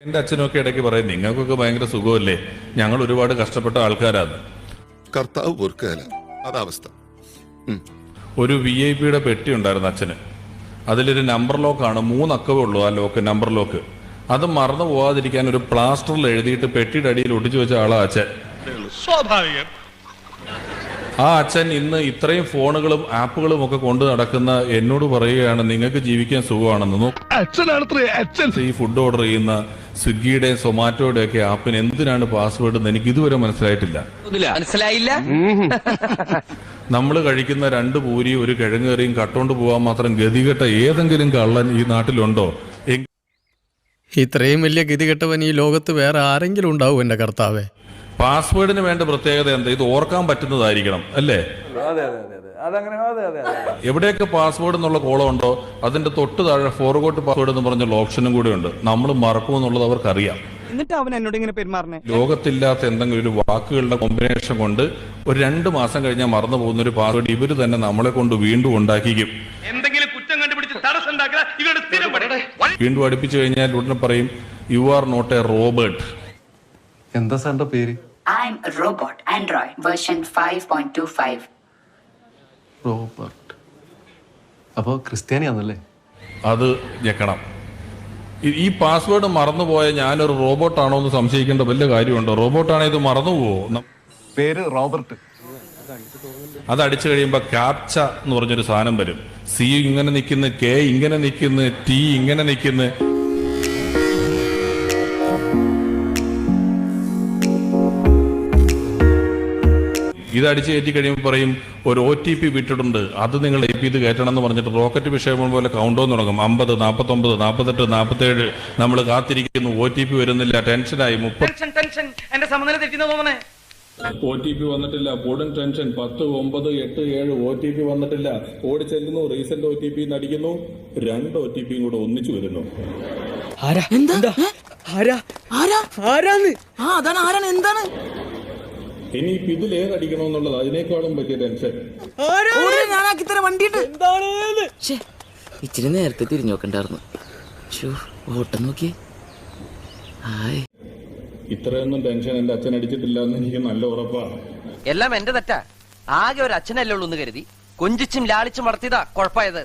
എന്റെ അച്ഛനൊക്കെ ഇടയ്ക്ക് പറയും നിങ്ങൾക്കൊക്കെ ഭയങ്കര സുഖമല്ലേ, ഞങ്ങൾ ഒരുപാട് കഷ്ടപ്പെട്ട ആൾക്കാരാണ്. കർത്താവ് പൊറുക്കുകയില്ല, അതാവസ്ഥ. ഒരു VIP പെട്ടി ഉണ്ടായിരുന്നു അച്ഛന്. അതിലൊരു നമ്പർ ലോക്കാണ്, 3 അക്കവേ ഉള്ളൂ ആ ലോക്ക്, നമ്പർ ലോക്ക്. അത് മറന്നു പോവാതിരിക്കാൻ ഒരു പ്ലാസ്റ്ററിൽ എഴുതിയിട്ട് പെട്ടിയുടെ അടിയിൽ ഒട്ടിച്ചു വെച്ച ആളാ അച്ഛൻ. സ്വാഭാവികം. ആ അച്ഛൻ ഇന്ന് ഇത്രയും ഫോണുകളും ആപ്പുകളും ഒക്കെ കൊണ്ട് നടക്കുന്ന എന്നോട് പറയുകയാണ് നിങ്ങൾക്ക് ജീവിക്കാൻ സുഖമാണെന്ന്. ഈ ഫുഡ് ഓർഡർ ചെയ്യുന്ന സ്വിഗ്ഗിയുടെയും സൊമാറ്റോയുടെ ഒക്കെ ആപ്പിന് എന്തിനാണ് പാസ്വേഡ് എന്ന് എനിക്ക് ഇതുവരെ മനസ്സിലായിട്ടില്ല. നമ്മൾ കഴിക്കുന്ന 2 പൂരി 1 കിഴങ്ങേറിയും കട്ടോണ്ട് പോകാൻ മാത്രം ഗതികെട്ട ഏതെങ്കിലും കള്ളൻ ഈ നാട്ടിലുണ്ടോ? ഇത്രയും വലിയ ഗതികെട്ടവൻ ഈ ലോകത്ത് വേറെ ആരെങ്കിലും ഉണ്ടാവും എന്റെ കർത്താവേ? പാസ്വേഡിന് വേണ്ട പ്രത്യേകത എന്താ? ഇത് ഓർക്കാൻ പറ്റുന്നതായിരിക്കണം അല്ലേ? എവിടെയൊക്കെ പാസ്വേഡ് എന്നുള്ള കോളം ഉണ്ടോ അതിന്റെ തൊട്ട് താഴെ ഫോർഗോട്ട് പാസ്വേഡ് എന്ന് പറഞ്ഞുള്ള ഓപ്ഷനും കൂടെ ഉണ്ട്. നമ്മൾ മറക്കുമെന്നുള്ളത് അവർക്കറിയാം. എന്നിട്ട് അവൻ എന്നോട് ഇങ്ങനെ പെരുമാറണേ. ലോകത്തില്ലാത്ത എന്തെങ്കിലും ഒരു വാക്കുകളുടെ കോമ്പിനേഷൻ കൊണ്ട് ഒരു 2 മാസം കഴിഞ്ഞാൽ മറന്നു പോകുന്ന ഒരു പാസ്വേഡ് ഇവര് തന്നെ നമ്മളെ കൊണ്ട് വീണ്ടും ഉണ്ടാക്കിക്കും. എന്തെങ്കിലും കുറ്റം കണ്ടുപിടിച്ച് തടസ്സം വീണ്ടും അടുപ്പിച്ചു കഴിഞ്ഞാൽ ഉടനെ പറയും you are not a robot. എന്താ സാറിന്റെ പേര്? I'm a robot, Android version 5.25. Robert. അപ്പോ ക്രിസ്ത്യാനിയാണല്ലേ? അത് ഞെക്കണം. ഈ പാസ്വേഡ് മറന്നുപോയ ഞാനൊരു റോബോട്ടാണോ എന്ന് സംശയിക്കേണ്ട വലിയ കാര്യമുണ്ടോ? റോബോട്ടാണെങ്കിൽ ഇത് മറന്നുപോവോ? പേര് റോബർട്ട്. അത് അടിച്ചു കഴിയുമ്പോ ക്യാപ്ച എന്ന് പറഞ്ഞൊരു സാധനം വരും. C ഇങ്ങനെ നിൽക്കുന്നു, K ഇങ്ങനെ നിൽക്കുന്നു, T ഇങ്ങനെ നിൽക്കുന്നു. ഇത് അടിച്ച് കയറ്റി കഴിയുമ്പോൾ പറയും ഒരു OTP വിട്ടിട്ടുണ്ട്, അത് നിങ്ങൾ ടൈപ്പ് ചെയ്ത് കയറ്റണം എന്ന് പറഞ്ഞിട്ട് റോക്കറ്റ് വിക്ഷേപം പോലെ കൗണ്ട് ഡൗൺ തുടങ്ങും. 50, 49, 48, 47. നമ്മൾ കാത്തിരിക്കുന്നു, OTP വരുന്നില്ല, ടെൻഷനായി. 30 എന്റെ സമനില തെറ്റിന്ന് തോന്നണേ. OTP വന്നിട്ടില്ല, പൊടും ടെൻഷൻ. 10, 9, 8, 7 OTP വന്നിട്ടില്ല. ഓടി ചെല്ലുന്നു, റീസെന്റ് OTP അടിക്കുന്നു, 2 OTP കൂടെ ഒന്നിച്ചു വരുന്നു. ഇനിയിപ്പോ ഇതിൽ ഏതടിക്കണമെന്നുള്ളത് അതിനേക്കാളും വലിയ ടെൻഷൻ. ഇച്ചിരി നേരത്തെ തിരിഞ്ഞു നോക്കണ്ടായിരുന്നു. ഓട്ടം നോക്കി. ഇത്രയൊന്നും ടെൻഷൻ എന്റെ അച്ഛൻ അടിച്ചിട്ടില്ല എന്ന് എനിക്ക് നല്ല ഉറപ്പാണ്. എല്ലാം എന്റെ തെറ്റാ. ആകെ ഒരു അച്ഛനല്ലേ ഉള്ളൂ എന്ന് കരുതി കൊഞ്ചിച്ചും ലാളിച്ചും വളർത്തിയതാ കുഴപ്പമായത്.